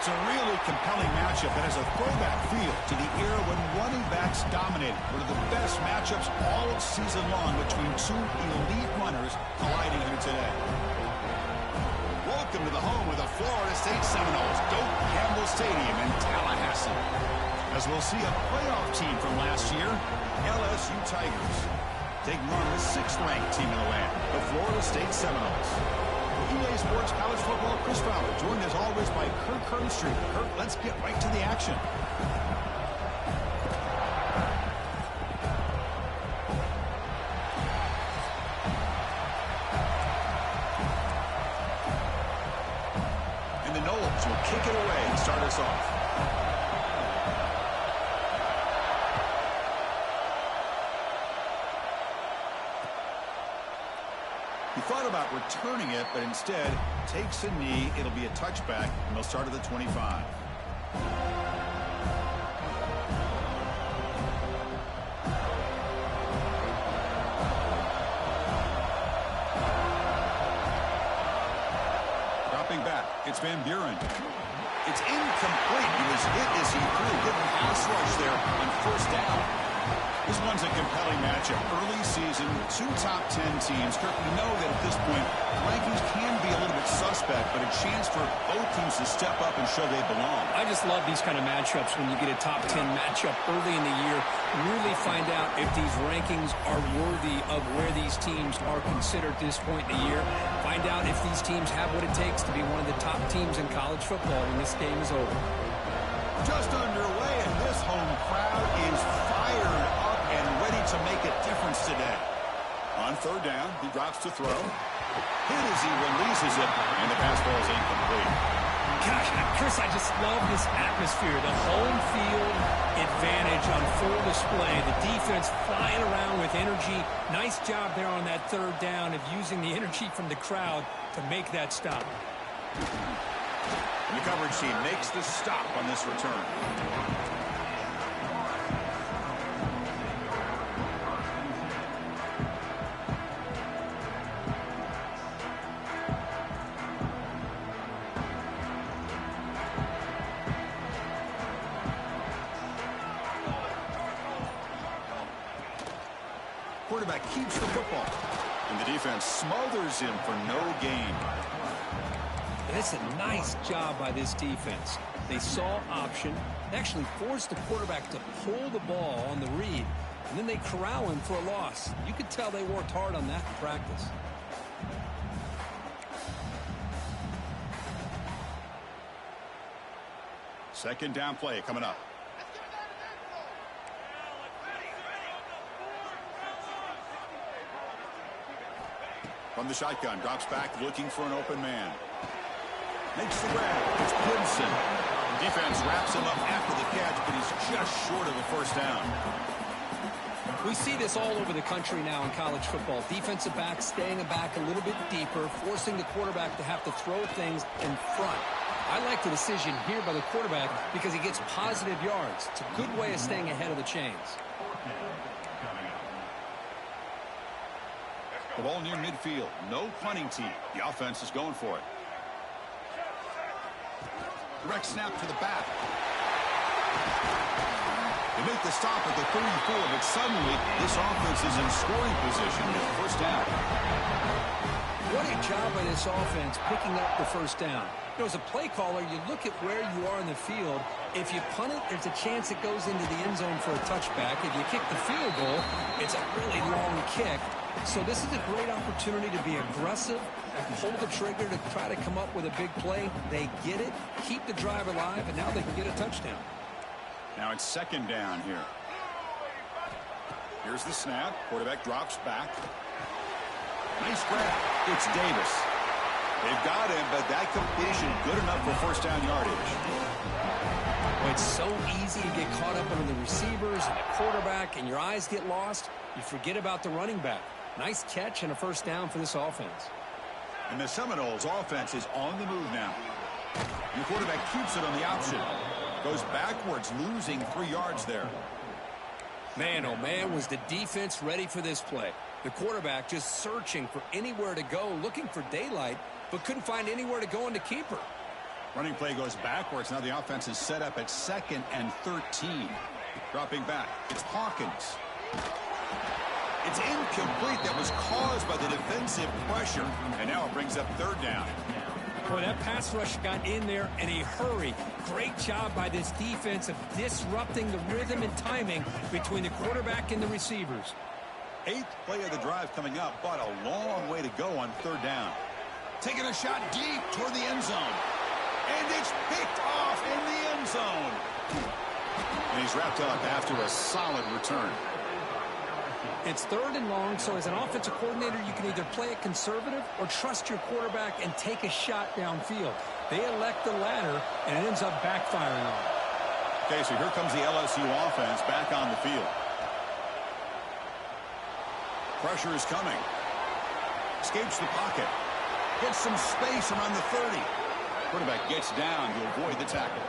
It's a really compelling matchup that has a throwback feel to the era when running backs dominated. One of the best matchups all season long between two elite runners colliding here today. Welcome to the home of the Florida State Seminoles, Doak Campbell Stadium in Tallahassee. As we'll see a playoff team from last year, LSU Tigers, taking on the 6th-ranked team in the land, the Florida State Seminoles. EA Sports College Football, Chris Fowler, joined as always by Kirk Herbstreit. Kirk, let's get right to the action. And the Noles will kick it away and start us off. He thought about returning it, but instead takes a knee. It'll be a touchback, and they'll start at the 25. Dropping back, it's Van Buren. It's incomplete. He was hit as he threw. Good pass rush there on first down. This one's a compelling matchup. Early season, two top 10 teams. Kirk, we know that at this point, rankings can be a little bit suspect, but a chance for both teams to step up and show they belong. I just love these kind of matchups when you get a top 10 matchup early in the year. Really find out if these rankings are worthy of where these teams are considered at this point in the year. Find out if these teams have what it takes to be one of the top teams in college football when this game is over. Just underway, and this home crowd is fired up and ready to make a difference today. On third down, he drops to throw. Hit as he releases it, and the pass ball is incomplete. Gosh, Chris, I just love this atmosphere. The home field advantage on full display. The defense flying around with energy. Nice job there on that third down of using the energy from the crowd to make that stop. And the coverage team makes the stop on this return. Quarterback keeps the football, and the defense smothers him for no gain. And it's a nice job by this defense. They saw option, actually forced the quarterback to pull the ball on the read, and then they corral him for a loss. You could tell they worked hard on that in practice. Second down play coming up. From the shotgun, drops back, looking for an open man. Makes the grab. It's Gibson. The defense wraps him up after the catch, but he's just short of the first down. We see this all over the country now in college football. Defensive backs staying back a little bit deeper, forcing the quarterback to have to throw things in front. I like the decision here by the quarterback because he gets positive yards. It's a good way of staying ahead of the chains. The ball near midfield. No punting team. The offense is going for it. Direct snap to the back. They make the stop at the 34, but suddenly this offense is in scoring position with first down. What a job by this offense picking up the first down. You know, as a play caller, you look at where you are in the field. If you punt it, there's a chance it goes into the end zone for a touchback. If you kick the field goal, it's a really long kick. So this is a great opportunity to be aggressive, pull the trigger to try to come up with a big play. They get it, keep the drive alive, and now they can get a touchdown. Now it's second down here. Here's the snap. Quarterback drops back. Nice grab. It's Davis. They've got him, but that completion good enough for first down yardage. Well, it's so easy to get caught up under the receivers and the quarterback, and your eyes get lost. You forget about the running back. Nice catch and a first down for this offense. And the Seminoles offense is on the move now. And the quarterback keeps it on the option. Goes backwards, losing 3 yards there. Man, oh man, was the defense ready for this play. The quarterback just searching for anywhere to go, looking for daylight, but couldn't find anywhere to go in the keeper. Running play goes backwards. Now the offense is set up at 2nd and 13. Dropping back. It's Hawkins. It's incomplete. That was caused by the defensive pressure. And now it brings up 3rd down. Boy, that pass rush got in there in a hurry. Great job by this defense of disrupting the rhythm and timing between the quarterback and the receivers. 8th play of the drive coming up, but a long way to go on 3rd down. Taking a shot deep toward the end zone. And it's picked off in the end zone. And he's wrapped up after a solid return. It's 3rd and long, so as an offensive coordinator, you can either play it conservative or trust your quarterback and take a shot downfield. They elect the latter, and it ends up backfiring on them. Okay, so here comes the LSU offense back on the field. Pressure is coming. Escapes the pocket. Gets some space around the 30. Quarterback gets down to avoid the tackle.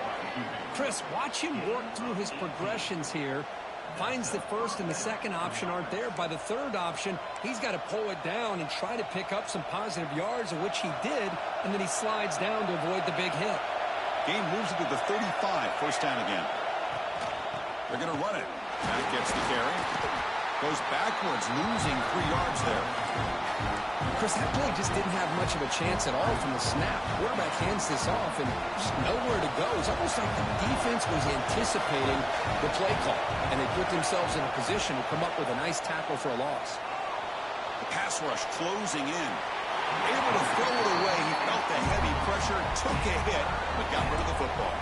Chris, watch him work through his progressions here. Finds the 1st and the 2nd option aren't there. By the 3rd option, he's got to pull it down and try to pick up some positive yards, of which he did, and then he slides down to avoid the big hit. Game moves it to the 35, 1st down again. They're going to run it. That gets the carry. Goes backwards, losing 3 yards there. Chris, that play just didn't have much of a chance at all from the snap. Quarterback hands this off and just nowhere to go. It's almost like the defense was anticipating the play call, and they put themselves in a position to come up with a nice tackle for a loss. The pass rush closing in. Able to throw it away. He felt the heavy pressure, took a hit, but got rid of the football.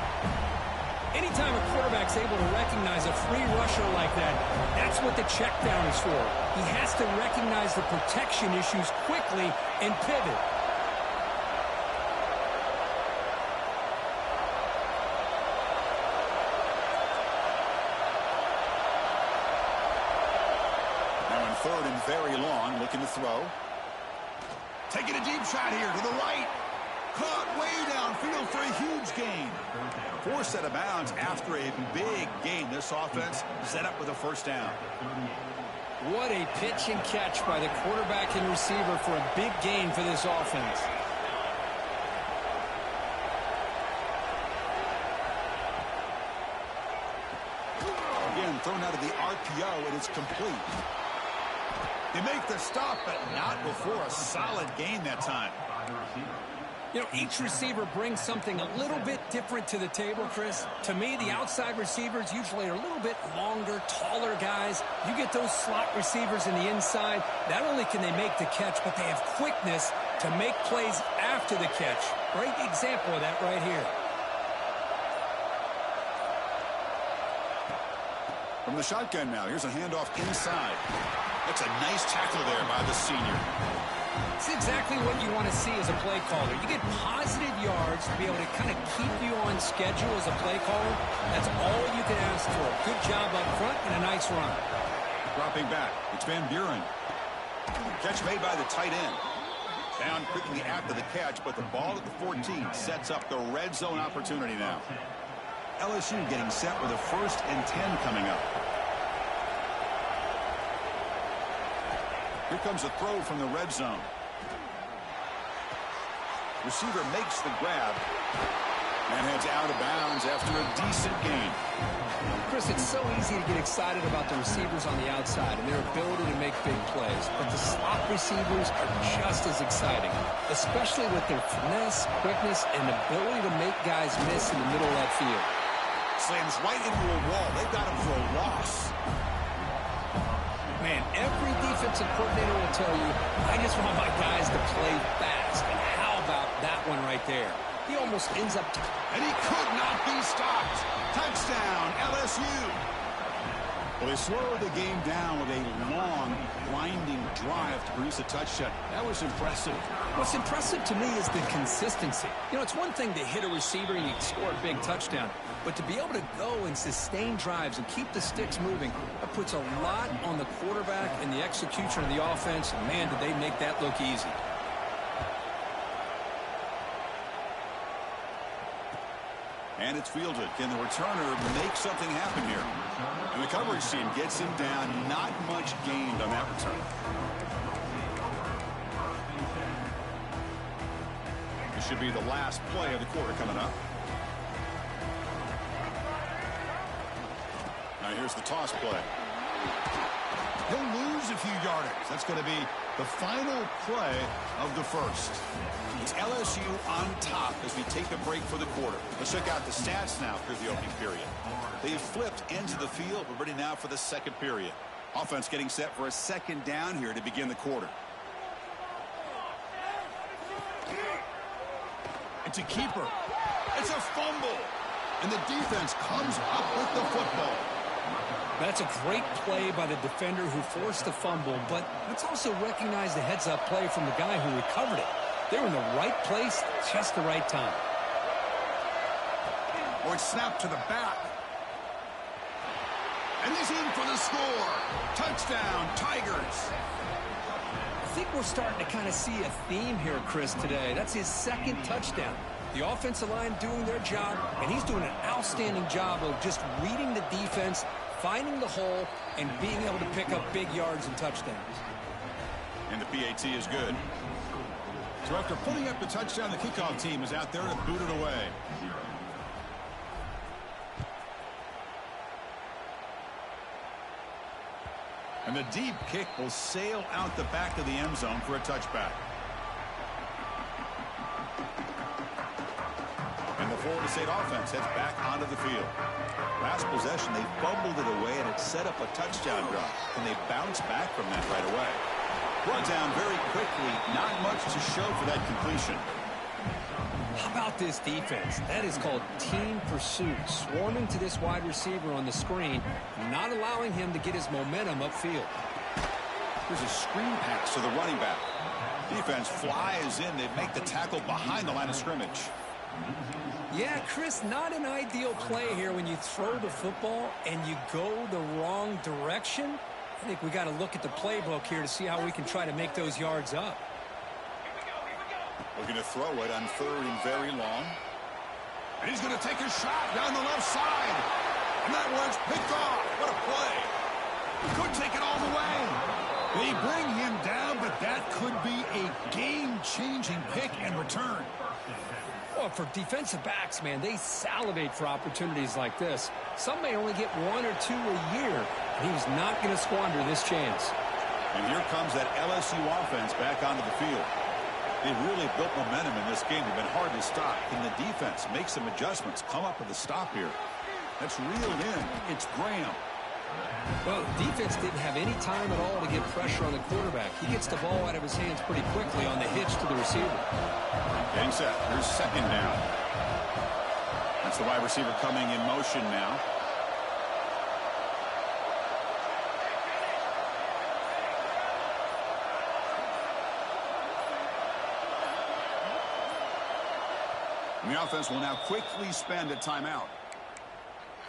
Anytime a quarterback's able to recognize a free rusher like that, that's what the check down is for. He has to recognize the protection issues quickly and pivot. Now in 3rd and very long, looking to throw. Taking a deep shot here to the right. Caught way downfield for a huge gain. Forced out of bounds after a big gain. This offense set up with a 1st down. What a pitch and catch by the quarterback and receiver for a big gain for this offense. Again, thrown out of the RPO, and it's complete. They make the stop, but not before a solid gain that time. You know, each receiver brings something a little bit different to the table, Chris. To me, the outside receivers usually are a little bit longer, taller guys. You get those slot receivers in the inside. Not only can they make the catch, but they have quickness to make plays after the catch. Great example of that right here. From the shotgun now, here's a handoff inside. That's a nice tackle there by the senior. It's exactly what you want to see as a play caller. You get positive yards to be able to kind of keep you on schedule as a play caller. That's all you can ask for. Good job up front and a nice run. Dropping back. It's Van Buren. Catch made by the tight end. Down quickly after the catch, but the ball at the 14 sets up the red zone opportunity now. LSU getting set with a 1st and 10 coming up. Here comes a throw from the red zone. Receiver makes the grab and heads out of bounds after a decent gain. Chris, it's so easy to get excited about the receivers on the outside and their ability to make big plays, but the slot receivers are just as exciting, especially with their finesse, quickness, and ability to make guys miss in the middle of that field. Slams right into a wall. They've got him for a loss. Man, every defensive coordinator will tell you, I just want my guys to play fast. And how about that one right there? He almost ends up... And he could not be stopped. Touchdown, LSU. Well, they slowed the game down with a long, grinding drive to produce a touchdown. That was impressive. What's impressive to me is the consistency. You know, it's one thing to hit a receiver and you score a big touchdown, but to be able to go and sustain drives and keep the sticks moving, that puts a lot on the quarterback and the execution of the offense. And man, did they make that look easy. And it's fielded. Can the returner make something happen here? And the coverage team gets him down. Not much gained on that return. The This should be the last play of the quarter coming up. Now here's the toss play. He'll lose a few yardage. That's going to be the final play of the first. It's LSU on top as we take a break for the quarter. Let's check out the stats now through the opening period. They've flipped into the field. We're ready now for the second period. Offense getting set for a second down here to begin the quarter. It's a keeper. It's a fumble. And the defense comes up with the football. That's a great play by the defender who forced the fumble, but let's also recognize the heads-up play from the guy who recovered it. They were in the right place, just the right time. Or it's snapped to the back. And he's in for the score. Touchdown, Tigers. I think we're starting to kind of see a theme here, Chris, today. That's his second touchdown. The offensive line doing their job, and he's doing an outstanding job of just reading the defense, finding the hole, and being able to pick up big yards and touchdowns. And the PAT is good. So after putting up the touchdown, the kickoff team is out there to boot it away. And the deep kick will sail out the back of the end zone for a touchback. And the Florida State offense heads back onto the field. Last possession, they fumbled it away, and it set up a touchdown drive. And they bounce back from that right away. Brought down very quickly. Not much to show for that completion. How about this defense? That is called team pursuit. Swarming to this wide receiver on the screen, not allowing him to get his momentum upfield. There's a screen pass to the running back. Defense flies in. They make the tackle behind the line of scrimmage. Yeah, Chris, not an ideal play here when you throw the football and you go the wrong direction. I think we got to look at the playbook here to see how we can try to make those yards up. Looking to throw it on third and very long. And he's going to take a shot down the left side. And that one's picked off. What a play. He could take it all the way. They bring him down, but that could be a game-changing pick and return. Well, for defensive backs, man, they salivate for opportunities like this. Some may only get one or two a year, and he was not going to squander this chance. And here comes that LSU offense back onto the field. They've really built momentum in this game. They've been hard to stop. Can the defense make some adjustments, come up with a stop here? That's reeled in. It's Graham. Well, defense didn't have any time at all to get pressure on the quarterback. He gets the ball out of his hands pretty quickly on the hitch to the receiver. Getting set. Here's second down. That's the wide receiver coming in motion now. And the offense will now quickly spend a timeout.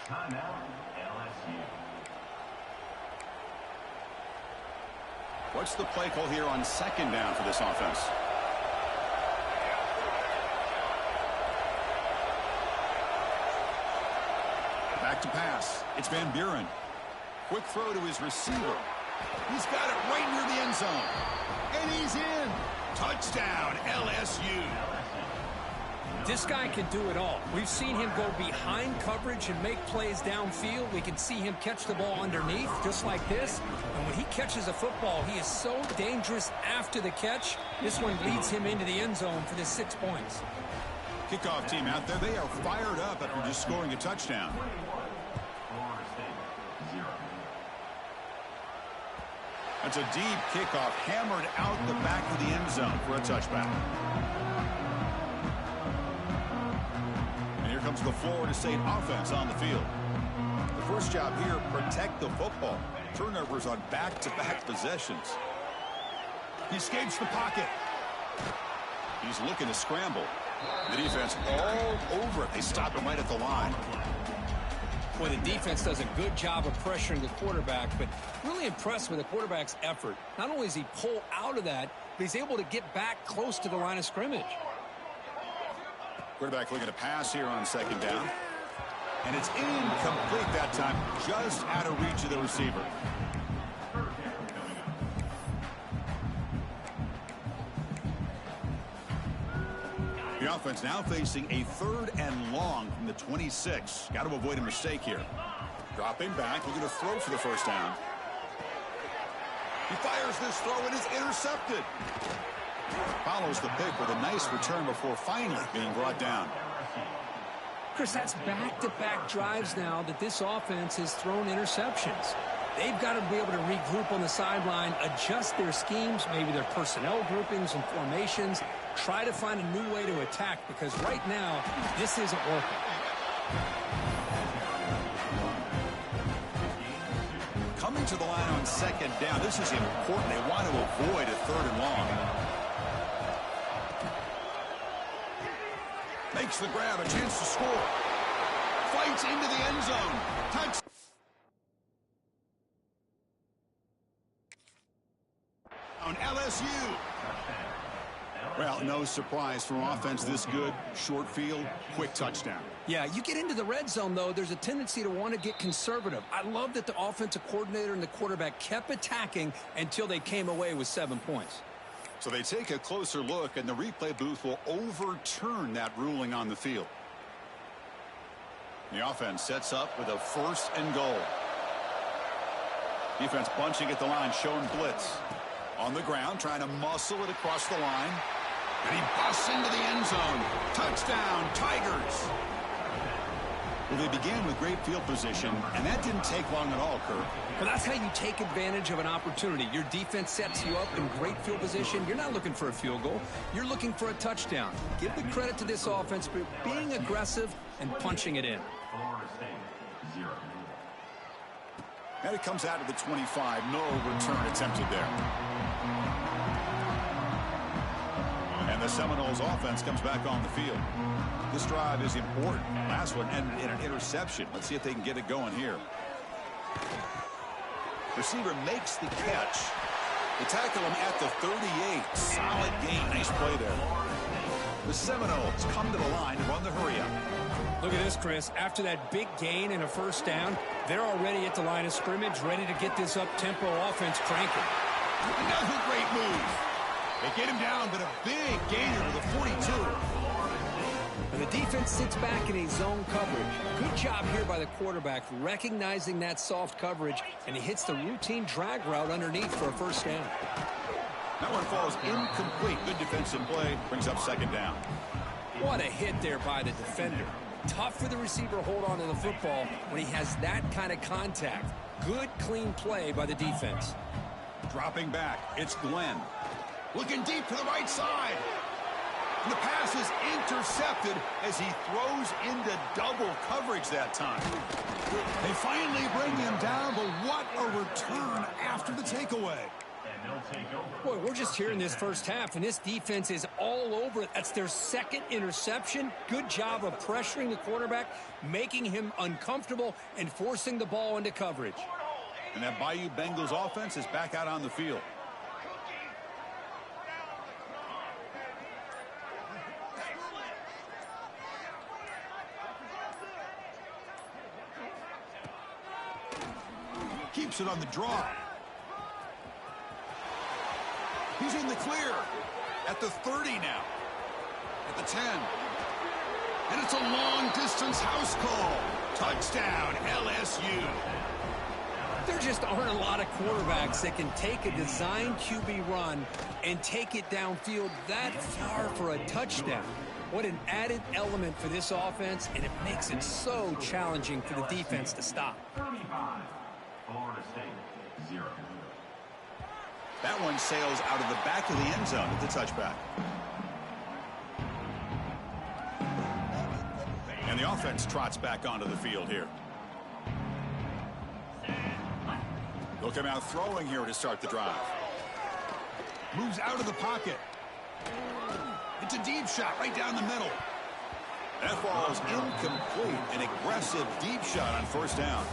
Timeout, LSU. What's the play call here on second down for this offense? Back to pass. It's Van Buren. Quick throw to his receiver. He's got it right near the end zone. And he's in. Touchdown, LSU. This guy can do it all. We've seen him go behind coverage and make plays downfield. We can see him catch the ball underneath, just like this. And when he catches a football, he is so dangerous after the catch. This one leads him into the end zone for the 6 points. Kickoff team out there. They are fired up after just scoring a touchdown. That's a deep kickoff hammered out the back of the end zone for a touchback. And here comes the Florida State offense on the field. The first job here, protect the football. Turnovers on back-to-back possessions. He escapes the pocket. He's looking to scramble. The defense all over it. They stop him right at the line. Well, the defense does a good job of pressuring the quarterback, but really impressed with the quarterback's effort. Not only does he pull out of that, but he's able to get back close to the line of scrimmage. Quarterback looking to pass here on second down. And it's incomplete that time, just out of reach of the receiver. The offense now facing a 3rd and long from the 26. Got to avoid a mistake here. Dropping back, looking to throw for the first down. He fires this throw and is intercepted. Follows the pick with a nice return before finally being brought down. Chris, that's back-to-back drives now that this offense has thrown interceptions. They've got to be able to regroup on the sideline, adjust their schemes, maybe their personnel groupings and formations, try to find a new way to attack, because right now, this isn't working. Coming to the line on 2nd down, this is important. They want to avoid a 3rd and long. Makes the grab, a chance to score. Fights into the end zone. Touch. On LSU. Well, no surprise for offense this good. Short field, quick touchdown. Yeah, you get into the red zone, though, there's a tendency to want to get conservative. I love that the offensive coordinator and the quarterback kept attacking until they came away with 7 points. So they take a closer look, and the replay booth will overturn that ruling on the field. The offense sets up with a 1st and goal. Defense bunching at the line, showing blitz. On the ground, trying to muscle it across the line. And he busts into the end zone. Touchdown, Tigers. Well, they began with great field position, and that didn't take long at all, Kirk. Well, that's how you take advantage of an opportunity. Your defense sets you up in great field position. You're not looking for a field goal. You're looking for a touchdown. Give the credit to this offense for being aggressive and punching it in. Florida State, 0. And it comes out of the 25. No return attempted there. And the Seminoles offense comes back on the field. This drive is important. Last one ended in an interception. Let's see if they can get it going here. Receiver makes the catch. They tackle him at the 38. Solid gain. Nice play there. The Seminoles come to the line to run the hurry-up. Look at this, Chris. After that big gain and a 1st down, they're already at the line of scrimmage, ready to get this up-tempo offense cranking. Another great move. They get him down, but a big gainer to the 42. And the defense sits back in a zone coverage. Good job here by the quarterback, recognizing that soft coverage, and he hits the routine drag route underneath for a 1st down. That one falls incomplete. Good defensive play. Brings up 2nd down. What a hit there by the defender. Tough for the receiver to hold on to the football when he has that kind of contact. Good, clean play by the defense. Dropping back, it's Glenn. Looking deep to the right side. And the pass is intercepted as he throws into double coverage that time. They finally bring him down, but what a return after the takeaway. And they'll take over. Boy, we're just here in this 1st half, and this defense is all over it. That's their 2nd interception. Good job of pressuring the quarterback, making him uncomfortable, and forcing the ball into coverage. And that Bayou Bengals offense is back out on the field. Keeps it on the draw. He's in the clear. At the 30 now. At the 10. And it's a long-distance house call. Touchdown, LSU. There just aren't a lot of quarterbacks that can take a design QB run and take it downfield that far for a touchdown. What an added element for this offense, and it makes it so challenging for the defense to stop. 35. Florida State, 0. That one sails out of the back of the end zone at the touchback. And the offense trots back onto the field here. They'll come out throwing here to start the drive. Moves out of the pocket. It's a deep shot right down the middle. That ball is incomplete. An aggressive deep shot on 1st down.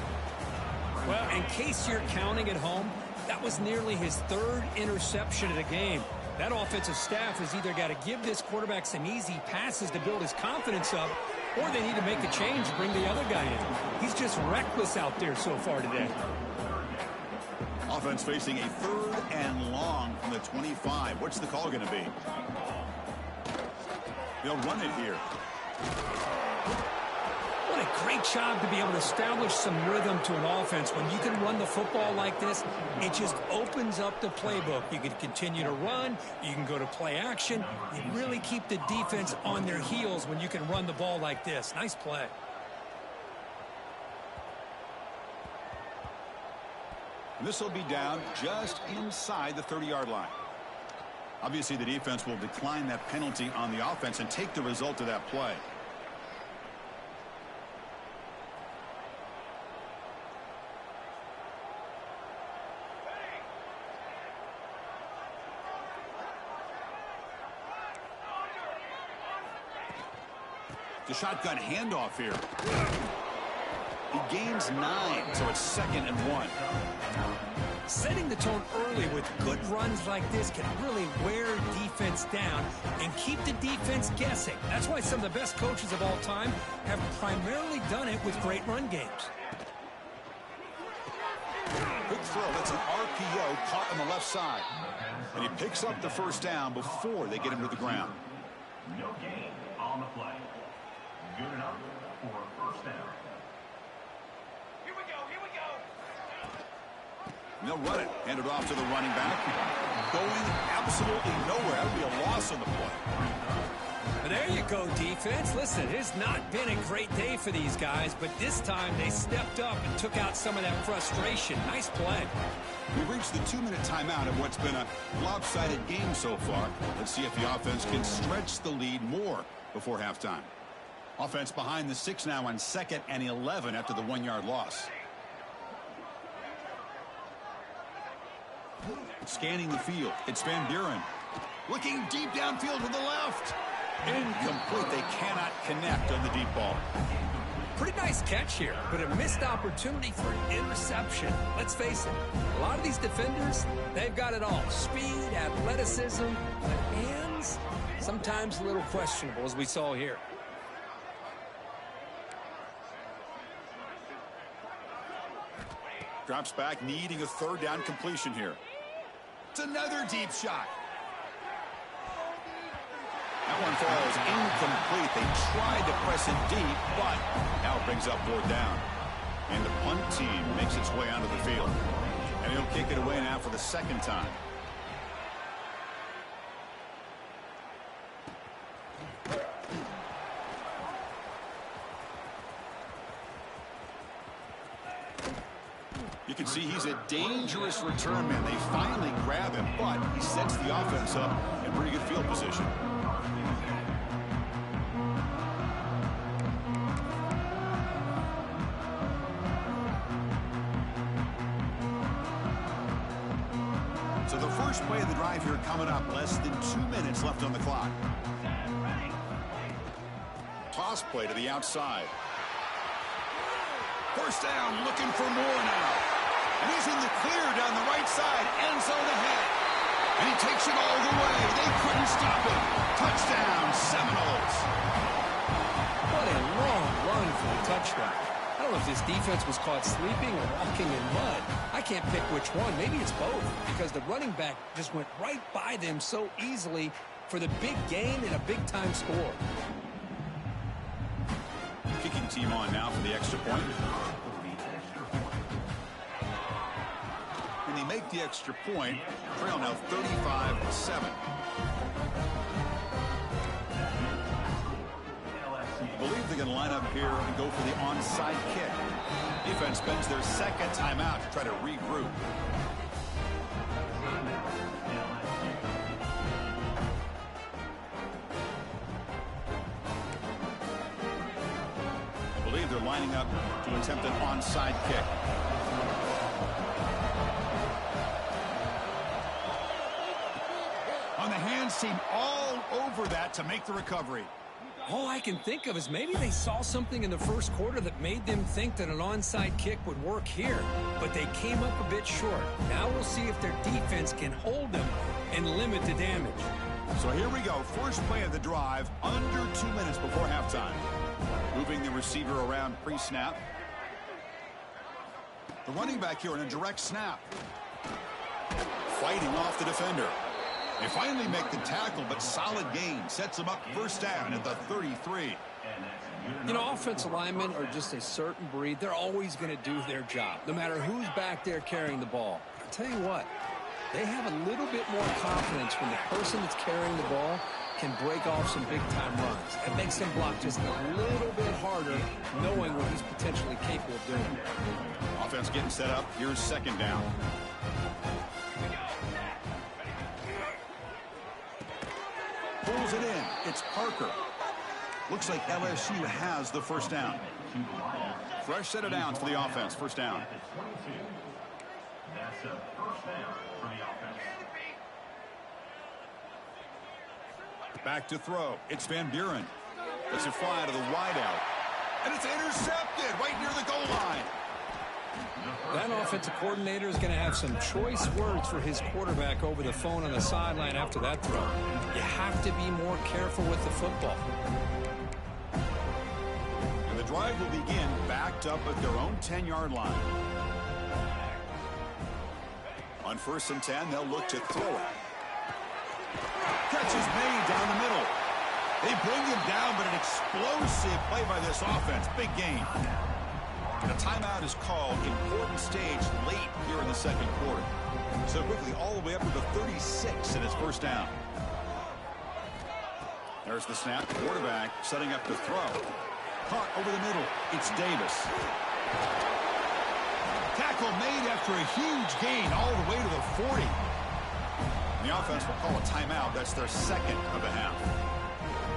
Well, in case you're counting at home, that was nearly his 3rd interception of the game. That offensive staff has either got to give this quarterback some easy passes to build his confidence up, or they need to make a change and bring the other guy in. He's just reckless out there so far today. Offense facing a 3rd and long from the 25. What's the call going to be? They'll run it here. What a great job to be able to establish some rhythm to an offense. When you can run the football like this, it just opens up the playbook. You can continue to run. You can go to play action. You really keep the defense on their heels when you can run the ball like this. Nice play. This will be down just inside the 30-yard line. Obviously, the defense will decline that penalty on the offense and take the result of that play. The shotgun handoff here. He gains 9, so it's 2nd and 1. Setting the tone early with good runs like this can really wear defense down and keep the defense guessing. That's why some of the best coaches of all time have primarily done it with great run games. Quick throw. That's an RPO caught on the left side. And he picks up the first down before they get him to the ground. No gain on the play. Good enough for a first down. And they'll run it. Hand it off to the running back. Going absolutely nowhere. That would be a loss on the play. Well, there you go, defense. Listen, it's not been a great day for these guys, but this time they stepped up and took out some of that frustration. Nice play. We've reached the 2-minute timeout of what's been a lopsided game so far. Let's see if the offense can stretch the lead more before halftime. Offense behind the 6 now on 2nd and 11 after the 1-yard loss. Scanning the field. It's Van Buren. Looking deep downfield to the left. Incomplete. They cannot connect on the deep ball. Pretty nice catch here, but a missed opportunity for an interception. Let's face it, a lot of these defenders, they've got it all. Speed, athleticism, but hands, sometimes a little questionable, as we saw here. Drops back, needing a 3rd down completion here. It's another deep shot. That one falls incomplete. They tried to press it deep, but now it brings up 4th down. And the punt team makes its way onto the field. And he'll kick it away now for the 2nd time. You can see he's a dangerous return man. They finally grab him, but he sets the offense up in pretty good field position. So the first play of the drive here coming up. Less than 2 minutes left on the clock. Toss play to the outside. First down, looking for more now. And he's in the clear down the right side, end zone ahead. And he takes it all the way. They couldn't stop him. Touchdown, Seminoles. What a long run for the touchdown. I don't know if this defense was caught sleeping or walking in mud. I can't pick which one. Maybe it's both, because the running back just went right by them so easily for the big gain and a big-time score. Kicking team on now for the extra point. And they make the extra point. Trail now 35-7. Believe they're going to line up here and go for the onside kick. Defense spends their 2nd timeout to try to regroup. I believe they're lining up to attempt an onside kick. On the hands team all over that to make the recovery. All I can think of is maybe they saw something in the first quarter that made them think that an onside kick would work here, but they came up a bit short. Now we'll see if their defense can hold them and limit the damage. So here we go. First play of the drive, under 2 minutes before halftime. Moving the receiver around pre-snap. The running back here in a direct snap. Fighting off the defender. They finally make the tackle, but solid gain. Sets them up first down at the 33. You know, offensive linemen are just a certain breed. They're always going to do their job, no matter who's back there carrying the ball. I'll tell you what, they have a little bit more confidence when the person that's carrying the ball can break off some big-time runs. It makes them block just a little bit harder, knowing what he's potentially capable of doing. Offense getting set up. Here's second down. Pulls it in. It's Parker. Looks like LSU has the first down. Fresh set of downs for the offense. First down. That's a first down for the offense. Back to throw. It's Van Buren. Lets it fly to the wideout. And it's intercepted right near the goal line. That offensive coordinator is going to have some choice words for his quarterback over the phone on the sideline after that throw. You have to be more careful with the football. And the drive will begin backed up at their own 10-yard line. On 1st and 10, they'll look to throw it. Catch is made down the middle. They bring him down, but an explosive play by this offense. Big gain. The timeout is called. Important stage late here in the second quarter. So quickly all the way up to the 36 in his first down. There's the snap. Quarterback setting up to throw. Caught over the middle. It's Davis. Tackle made after a huge gain all the way to the 40. And the offense will call a timeout. That's their second of the half.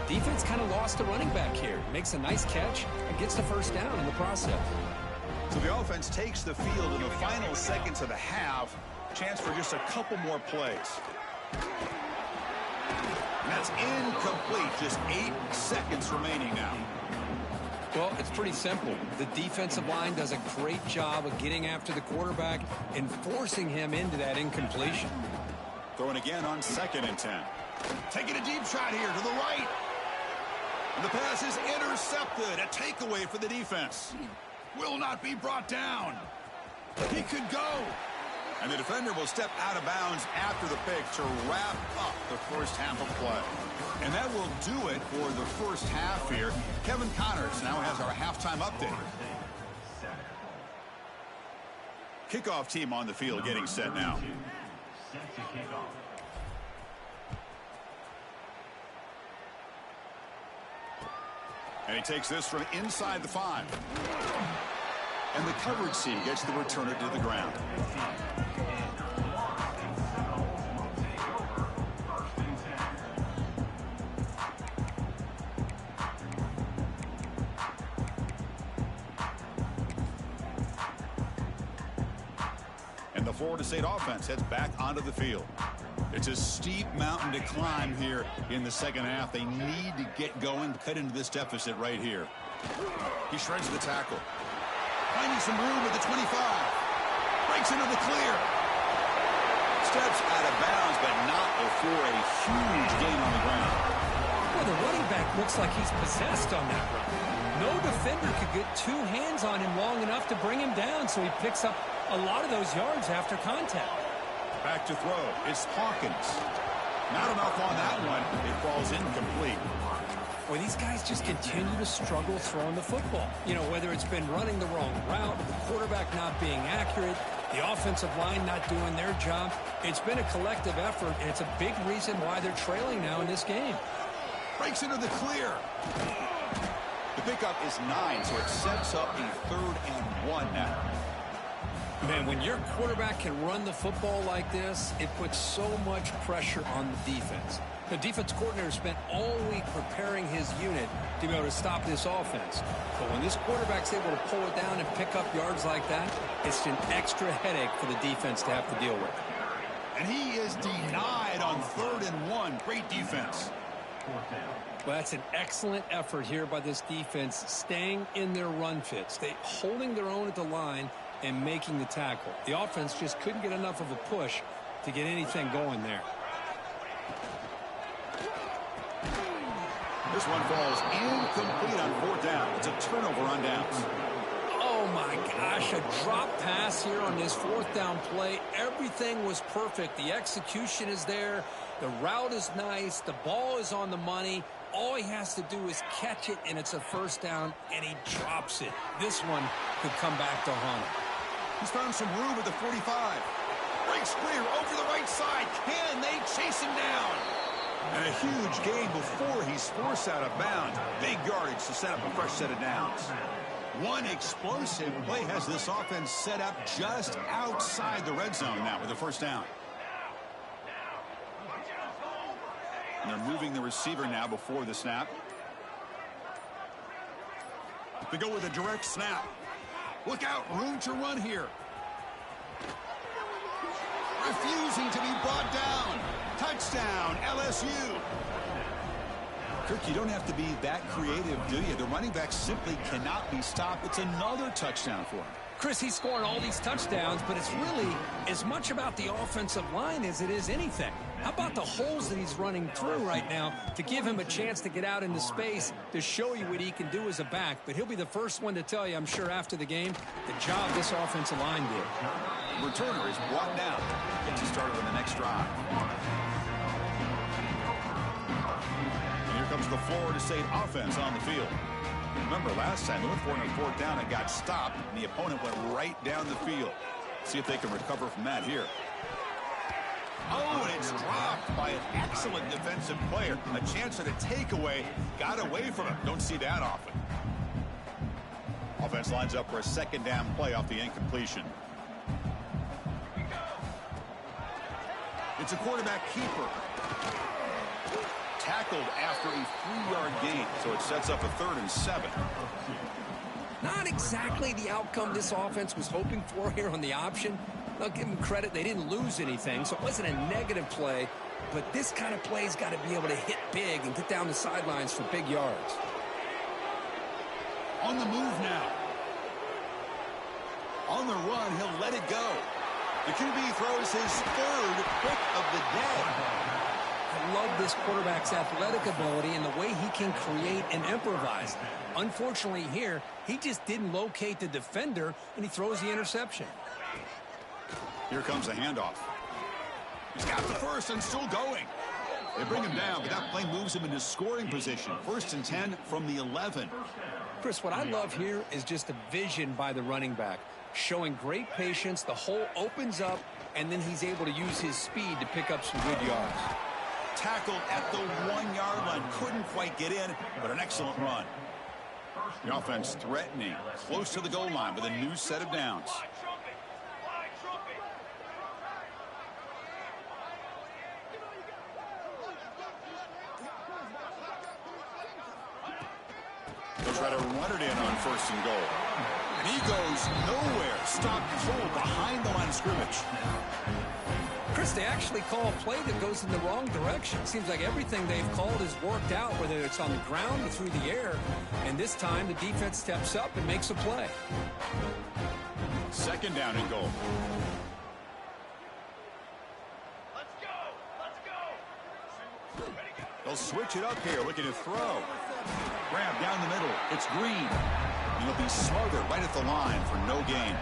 Defense kind of lost a running back here. Makes a nice catch and gets the first down in the process. So the offense takes the field in the final seconds of the half. Chance for just a couple more plays. And that's incomplete. Just 8 seconds remaining now. Well, it's pretty simple. The defensive line does a great job of getting after the quarterback and forcing him into that incompletion. Throwing again on 2nd and 10. Taking a deep shot here to the right. And the pass is intercepted. A takeaway for the defense. Will not be brought down. He could go. And the defender will step out of bounds after the pick to wrap up the first half of play. And that will do it for the first half here. Kevin Connors now has our halftime update. Kickoff team on the field getting set now. Set to kick off. And he takes this from inside the 5. And the coverage team gets the returner to the ground. And the Florida State offense heads back onto the field. It's a steep mountain to climb here in the second half. They need to get going to cut into this deficit right here. He shreds the tackle. Finding some room at the 25. Breaks into the clear. Steps out of bounds, but not before a huge gain on the ground. Well, the running back looks like he's possessed on that run. No defender could get 2 hands on him long enough to bring him down, so he picks up a lot of those yards after contact. Back to throw. It's Hawkins. Not enough on that one. It falls incomplete. Well, these guys just continue to struggle throwing the football. You know, whether it's been running the wrong route, the quarterback not being accurate, the offensive line not doing their job. It's been a collective effort, and it's a big reason why they're trailing now in this game. Breaks into the clear. The pickup is 9, so it sets up a 3rd and 1 now. Man, when your quarterback can run the football like this, it puts so much pressure on the defense. The defense coordinator spent all week preparing his unit to be able to stop this offense. But when this quarterback's able to pull it down and pick up yards like that, it's an extra headache for the defense to have to deal with. And he is denied on 3rd and 1. Great defense. Well, that's an excellent effort here by this defense, staying in their run fits. They holding their own at the line and making the tackle. The offense just couldn't get enough of a push to get anything going there. This one falls incomplete on 4th down. It's a turnover on downs. Oh, Oh, my gosh, a drop pass here on this fourth down play. Everything was perfect. The execution is there. The route is nice. The ball is on the money. All he has to do is catch it, and it's a first down, and he drops it. This one could come back to haunt him. He's found some room at the 45. Breaks clear over the right side. Can they chase him down? And a huge gain before he's forced out of bounds. Big yardage to set up a fresh set of downs. One explosive play has this offense set up just outside the red zone now with a first down. And they're moving the receiver now before the snap. They go with a direct snap. Look out, room to run here. Refusing to be brought down. Touchdown, LSU. Kirk, you don't have to be that creative, do you? The running back simply cannot be stopped. It's another touchdown for him. Chris, he's scoring all these touchdowns, but it's really as much about the offensive line as it is anything. How about the holes that he's running through right now to give him a chance to get out into space to show you what he can do as a back? But he'll be the first one to tell you, I'm sure, after the game, the job this offensive line did. Returner is brought down. Gets you started on the next drive. And here comes the Florida State offense on the field. Remember last time they went for it on fourth down and got stopped, and the opponent went right down the field. See if they can recover from that here. Oh, and it's dropped by an excellent defensive player. A chance at a takeaway. Got away from him. Don't see that often. Offense lines up for a second down play off the incompletion. It's a quarterback keeper. Tackled after a 3-yard gain, so it sets up a 3rd and 7. Not exactly the outcome this offense was hoping for here on the option. I'll give them credit. They didn't lose anything, so it wasn't a negative play. But this kind of play's got to be able to hit big and get down the sidelines for big yards. On the move now. On the run, he'll let it go. The QB throws his 3rd pick of the day. I love this quarterback's athletic ability and the way he can create and improvise. Unfortunately here, he just didn't locate the defender, and he throws the interception. Here comes a handoff. He's got the first and still going. They bring him down, but that play moves him into scoring position. 1st and 10 from the 11. Chris, what I love here is just the vision by the running back. Showing great patience, the hole opens up, and then he's able to use his speed to pick up some good yards. Tackled at the 1-yard line. Couldn't quite get in, but an excellent run. The offense threatening, close to the goal line with a new set of downs. They'll try to run it in on 1st and goal. And he goes nowhere. Stopped cold behind the line of scrimmage. Chris, they actually call a play that goes in the wrong direction. Seems like everything they've called has worked out, whether it's on the ground or through the air. And this time, the defense steps up and makes a play. 2nd down and goal. They'll switch it up here, looking to throw. Grab down the middle. It's Green. And he'll be smothered right at the line for no gain.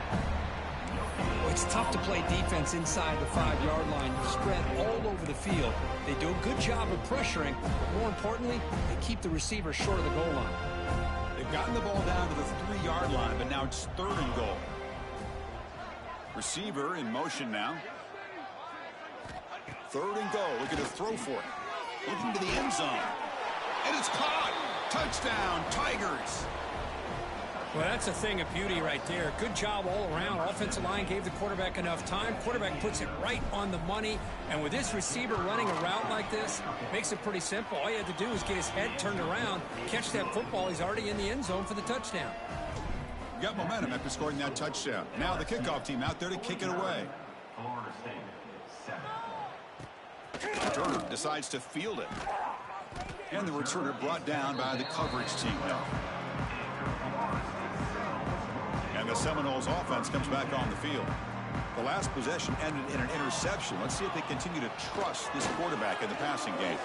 It's tough to play defense inside the 5-yard line. You're spread all over the field. They do a good job of pressuring, but more importantly, they keep the receiver short of the goal line. They've gotten the ball down to the 3-yard line, but now it's 3rd and goal. Receiver in motion now. 3rd and goal. Looking to throw for it. Looking to the end zone. And it's caught. Touchdown, Tigers. Well, that's a thing of beauty right there. Good job all around. Offensive line gave the quarterback enough time. Quarterback puts it right on the money. And with this receiver running a route like this, makes it pretty simple. All you have to do is get his head turned around, catch that football. He's already in the end zone for the touchdown. Got momentum after scoring that touchdown. Now the kickoff team out there to kick it away. Returner decides to field it. And the returner brought down by the coverage team now. And the Seminoles offense comes back on the field. The last possession ended in an interception. Let's see if they continue to trust this quarterback in the passing game.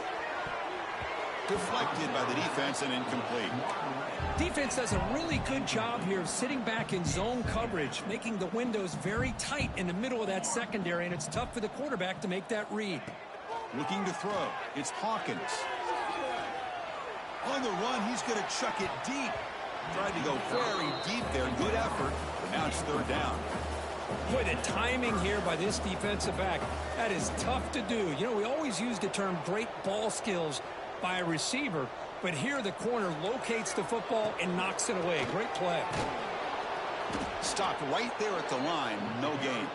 Deflected by the defense and incomplete. Defense does a really good job here of sitting back in zone coverage, making the windows very tight in the middle of that secondary, and it's tough for the quarterback to make that read. Looking to throw. It's Hawkins. On the run, he's going to chuck it deep. Tried to go very deep there. Good effort. Now it's third down. Boy, the timing here by this defensive back, that is tough to do. You know, we always use the term great ball skills by a receiver, but here the corner locates the football and knocks it away. Great play. Stopped right there at the line. No gain.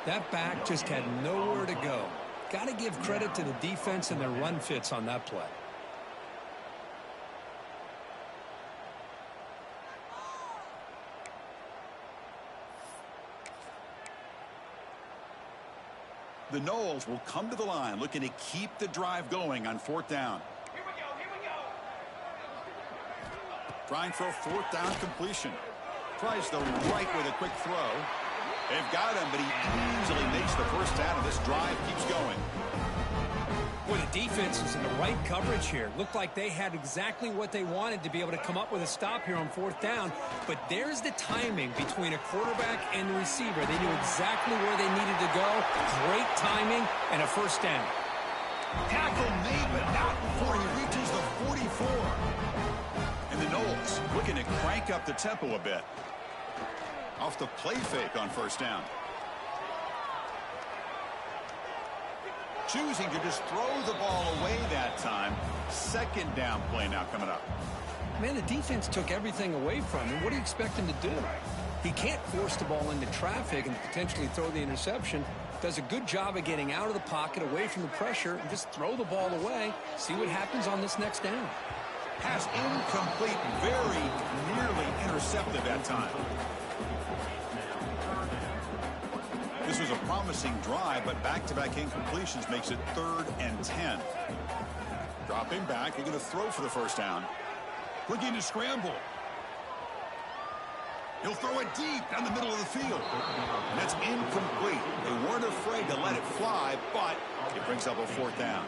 That back just had nowhere to go. Got to give credit to the defense and their run fits on that play. The Noles will come to the line looking to keep the drive going on fourth down. Here we go. Trying for a fourth down completion. Tries the right with a quick throw. They've got him, but he easily makes the first down, and this drive keeps going. Boy, the defense is in the right coverage here. Looked like they had exactly what they wanted to be able to come up with a stop here on fourth down. But there's the timing between a quarterback and the receiver. They knew exactly where they needed to go. Great timing and a first down. Tackle made, but not before he reaches the 44. And the Noles looking to crank up the tempo a bit. Off the play fake on first down. Choosing to just throw the ball away that time. Second down play now coming up. Man, the defense took everything away from him. What do you expect him to do? He can't force the ball into traffic and potentially throw the interception. Does a good job of getting out of the pocket, away from the pressure, and just throw the ball away. See what happens on this next down. Pass incomplete, very nearly intercepted that time. This was a promising drive, but back-to-back incompletions makes it 3rd and 10. Dropping back, they're going to throw for the first down. Looking to scramble. He'll throw it deep down the middle of the field. And that's incomplete. They weren't afraid to let it fly, but it brings up a fourth down.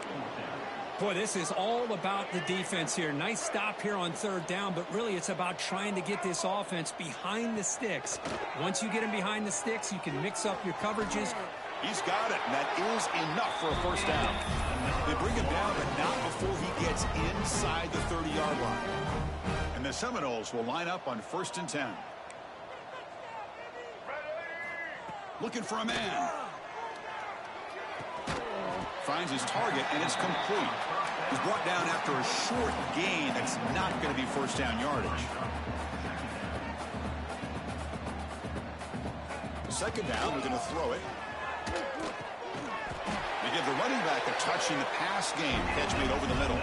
Boy, this is all about the defense here. Nice stop here on third down, but really it's about trying to get this offense behind the sticks. Once you get them behind the sticks, you can mix up your coverages. He's got it, and that is enough for a first down. They bring him down, but not before he gets inside the 30-yard line. And the Seminoles will line up on 1st and 10. Looking for a man. Finds his target, and it's complete. He's brought down after a short gain that's not going to be first down yardage. Second down, we're going to throw it. They give the running back a touch in the pass game. Catch made over the middle.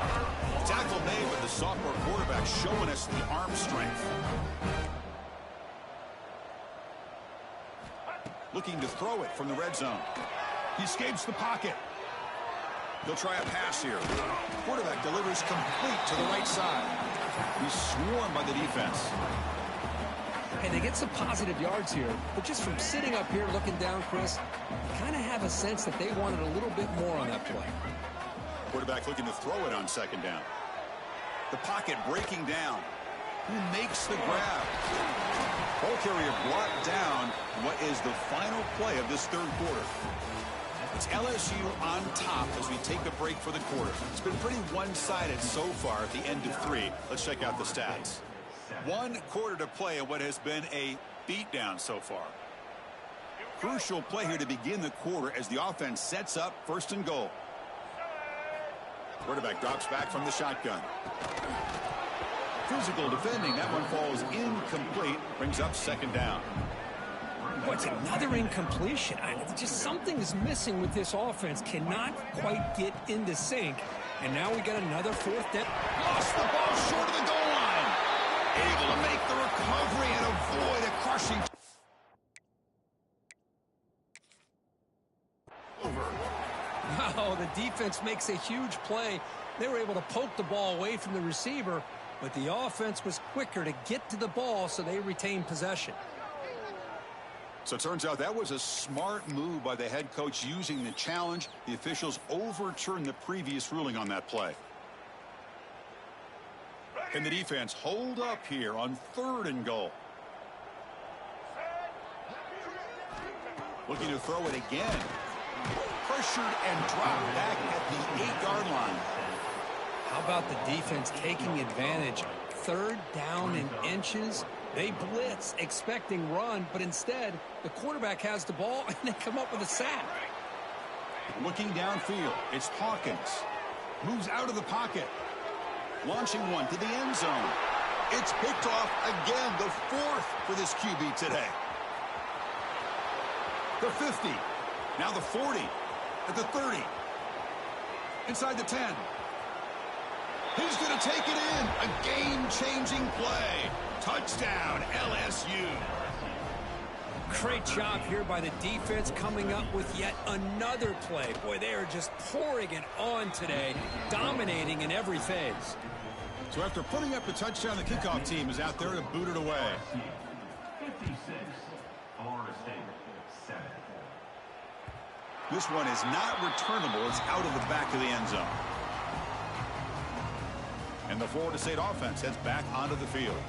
Tackle made, but the sophomore quarterback showing us the arm strength. Looking to throw it from the red zone. He escapes the pocket. He'll try a pass here. Quarterback delivers complete to the right side. He's swarmed by the defense. Hey, they get some positive yards here, but just from sitting up here looking down, Chris, you kind of have a sense that they wanted a little bit more on that play. Quarterback looking to throw it on second down. The pocket breaking down. Who makes the grab? Ball carrier brought down. What is the final play of this third quarter? It's LSU on top as we take a break for the quarter. It's been pretty one-sided so far at the end of 3. Let's check out the stats. 1 quarter to play in what has been a beatdown so far. Crucial play here to begin the quarter as the offense sets up 1st and goal. Quarterback drops back from the shotgun. Physical defending. That one falls incomplete. Brings up second down. What's another incompletion? Just something is missing with this offense. Cannot quite get into sync. And now we got another 4th down. Lost the ball short of the goal line. Able to make the recovery and avoid a crushing. Wow, the defense makes a huge play. They were able to poke the ball away from the receiver, but the offense was quicker to get to the ball, so they retained possession. So it turns out that was a smart move by the head coach using the challenge. The officials overturned the previous ruling on that play. Can the defense hold up here on 3rd and goal? Looking to throw it again. Pressured and dropped back at the 8-yard line. How about the defense taking advantage? 3rd down in inches. They blitz, expecting run, but instead, the quarterback has the ball, and they come up with a sack. Looking downfield, it's Hawkins. Moves out of the pocket. Launching one to the end zone. It's picked off again, the 4th for this QB today. The 50. Now the 40. At the 30. Inside the 10. He's going to take it in. A game-changing play. Touchdown, LSU. Great job here by the defense coming up with yet another play. Boy, they are just pouring it on today, dominating in every phase. So after putting up a touchdown, the kickoff team is out there to boot it away. 56, Florida State, 7. This one is not returnable. It's out of the back of the end zone. And the Florida State offense heads back onto the field.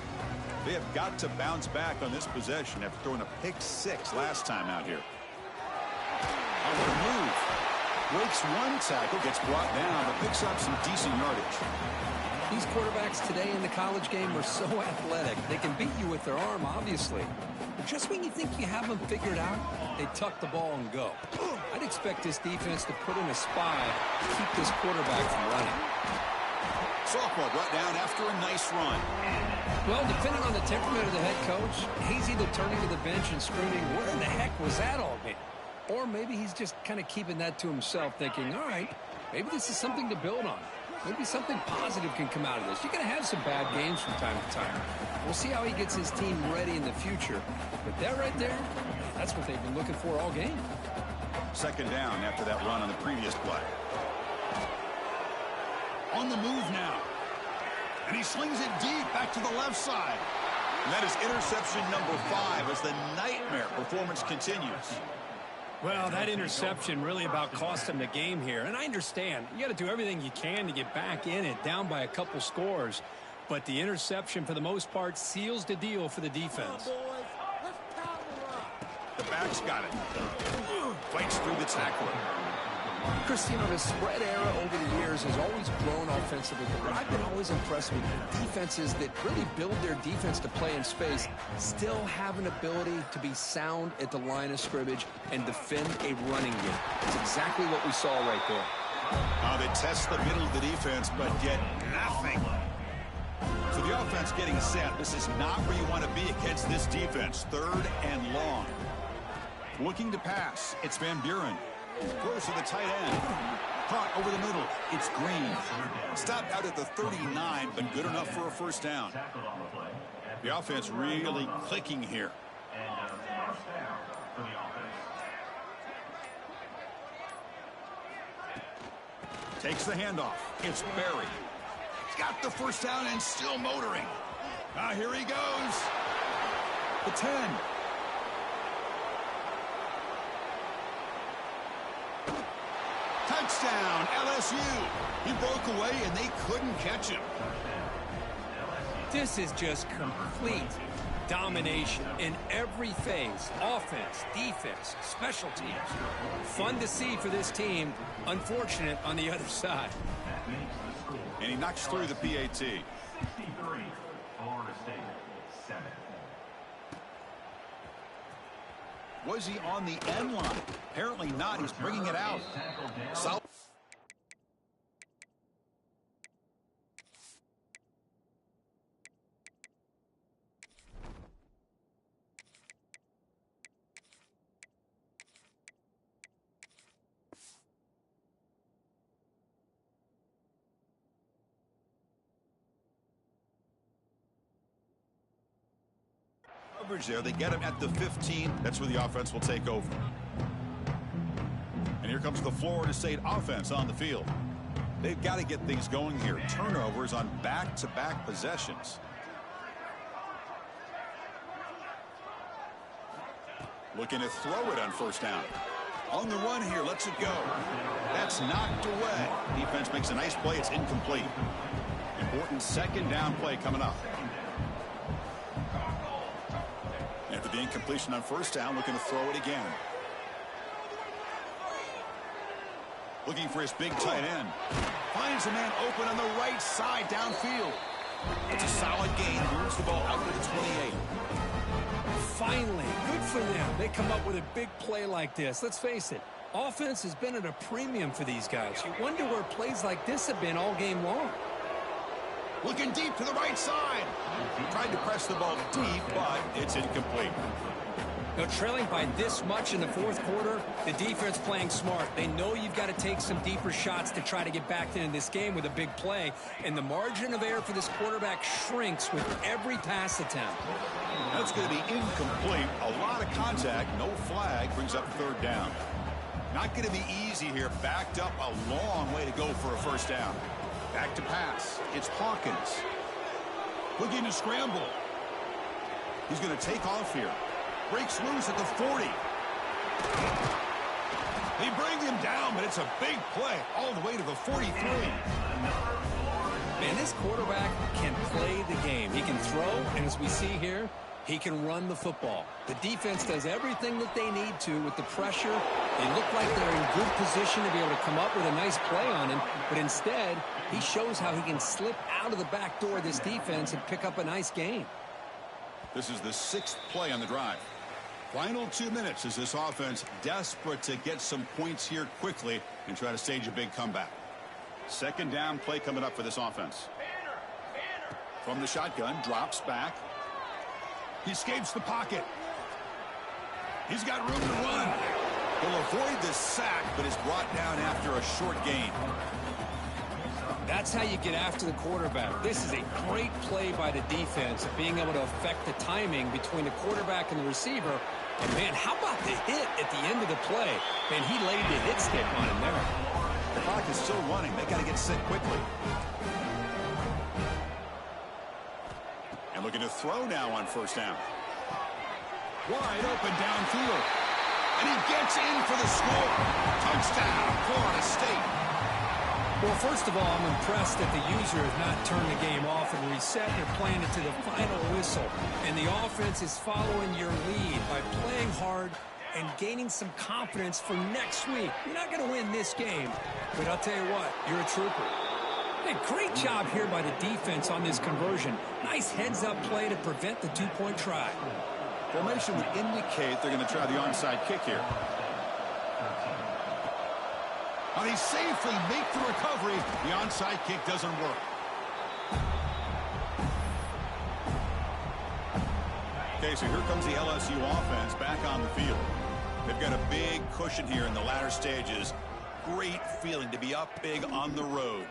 They have got to bounce back on this possession after throwing a pick 6 last time out here. On the move. Breaks one tackle, gets brought down, but picks up some decent yardage. These quarterbacks today in the college game are so athletic. They can beat you with their arm, obviously. But just when you think you have them figured out, they tuck the ball and go. I'd expect this defense to put in a spy to keep this quarterback from running. Softball brought down after a nice run. Well, depending on the temperament of the head coach, he's either turning to the bench and screaming, where in the heck was that all been? Or maybe he's just kind of keeping that to himself, thinking, all right, maybe this is something to build on. Maybe something positive can come out of this. You're going to have some bad games from time to time. We'll see how he gets his team ready in the future. But that right there, that's what they've been looking for all game. 2nd down after that run on the previous play. On the move now. And he slings it deep back to the left side. And that is interception number 5 as the nightmare performance continues. Well, that interception really about cost him the game here. And I understand. You got to do everything you can to get back in it, down by a couple scores. But the interception, for the most part, seals the deal for the defense. The back's got it. Fights through the tackler. Christino, the spread era over the years has always grown offensively, but I've been always impressed with defenses that really build their defense to play in space, still have an ability to be sound at the line of scrimmage and defend a running game. That's exactly what we saw right there. They test the middle of the defense, but get nothing. So the offense getting set. This is not where you want to be against this defense. 3rd and long. Looking to pass. It's Van Buren. Throws to the tight end. Caught over the middle. It's Green. Stopped out at the 39, but good enough for a 1st down. The offense really clicking here. And first down for the offense. Takes the handoff. It's Berry. He's got the 1st down and still motoring. Here he goes. The 10. Touchdown, LSU. He broke away, and they couldn't catch him. This is just complete domination in every phase. Offense, defense, special teams. Fun to see for this team. Unfortunate on the other side. And he knocks through the PAT. 63, Florida State, 7. Was he on the end line? Apparently not. He's bringing it out. Solid. Coverage there. They get him at the 15. That's where the offense will take over. And here comes the Florida State offense on the field. They've got to get things going here. Turnovers on back-to-back possessions. Looking to throw it on 1st down. On the run here, lets it go. That's knocked away. Defense makes a nice play. It's incomplete. Important second down play coming up. After the incompletion on first down, looking to throw it again. Looking for his big tight end. Finds a man open on the right side downfield. It's a solid gain. Moves the ball out to the 28. Finally, good for them. They come up with a big play like this. Let's face it, offense has been at a premium for these guys. You wonder where plays like this have been all game long. Looking deep to the right side. Tried to press the ball deep, but it's incomplete. Now, trailing by this much in the fourth quarter, the defense playing smart. They know you've got to take some deeper shots to try to get back into this game with a big play. And the margin of error for this quarterback shrinks with every pass attempt. That's going to be incomplete. A lot of contact. No flag. Brings up third down. Not going to be easy here. Backed up a long way to go for a first down. Back to pass. It's Hawkins. Looking to scramble. He's going to take off here. Breaks loose at the 40. They bring him down, but it's a big play all the way to the 43. Man, this quarterback can play the game. He can throw, and as we see here, he can run the football. The defense does everything that they need to with the pressure. They look like they're in good position to be able to come up with a nice play on him, but instead, he shows how he can slip out of the back door of this defense and pick up a nice gain. This is the 6th play on the drive. Final 2 minutes as this offense desperate to get some points here quickly and try to stage a big comeback. Second down play coming up for this offense. From the shotgun, drops back. He escapes the pocket. He's got room to run. He'll avoid the sack, but is brought down after a short gain. That's how you get after the quarterback. This is a great play by the defense of being able to affect the timing between the quarterback and the receiver. And, man, how about the hit at the end of the play? Man, he laid the hit stick on him there. The clock is still running. They got to get set quickly. And looking to throw now on first down. Wide open downfield. And he gets in for the score. Touchdown, Florida State. Well, first of all, I'm impressed that the user has not turned the game off and reset. They're playing it to the final whistle. And the offense is following your lead by playing hard and gaining some confidence for next week. You're not going to win this game, but I'll tell you what, you're a trooper. Hey, great job here by the defense on this conversion. Nice heads-up play to prevent the two-point try. Formation would indicate they're going to try the onside kick here. And they safely make the recovery. The onside kick doesn't work. Okay, so here comes the LSU offense back on the field. They've got a big cushion here in the latter stages. Great feeling to be up big on the road.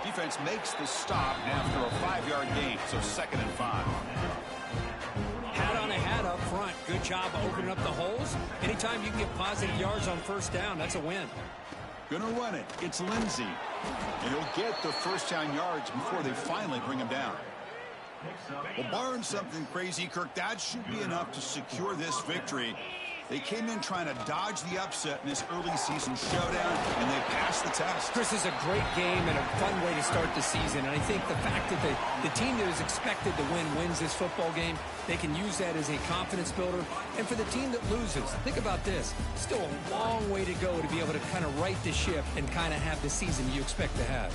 Defense makes the stop after a 5-yard gain, so 2nd and 5. Hat on a hat up front. Good job opening up the holes. Anytime you can get positive yards on first down, that's a win. Gonna run it. It's Lindsey. And he'll get the first down yards before they finally bring him down. Well, barring something crazy, Kirk, that should be enough to secure this victory. They came in trying to dodge the upset in this early season showdown, and they passed the test. Chris, is a great game and a fun way to start the season. And I think the fact that the team that is expected to win wins this football game, they can use that as a confidence builder. And for the team that loses, think about this. Still a long way to go to be able to kind of right the ship and kind of have the season you expect to have.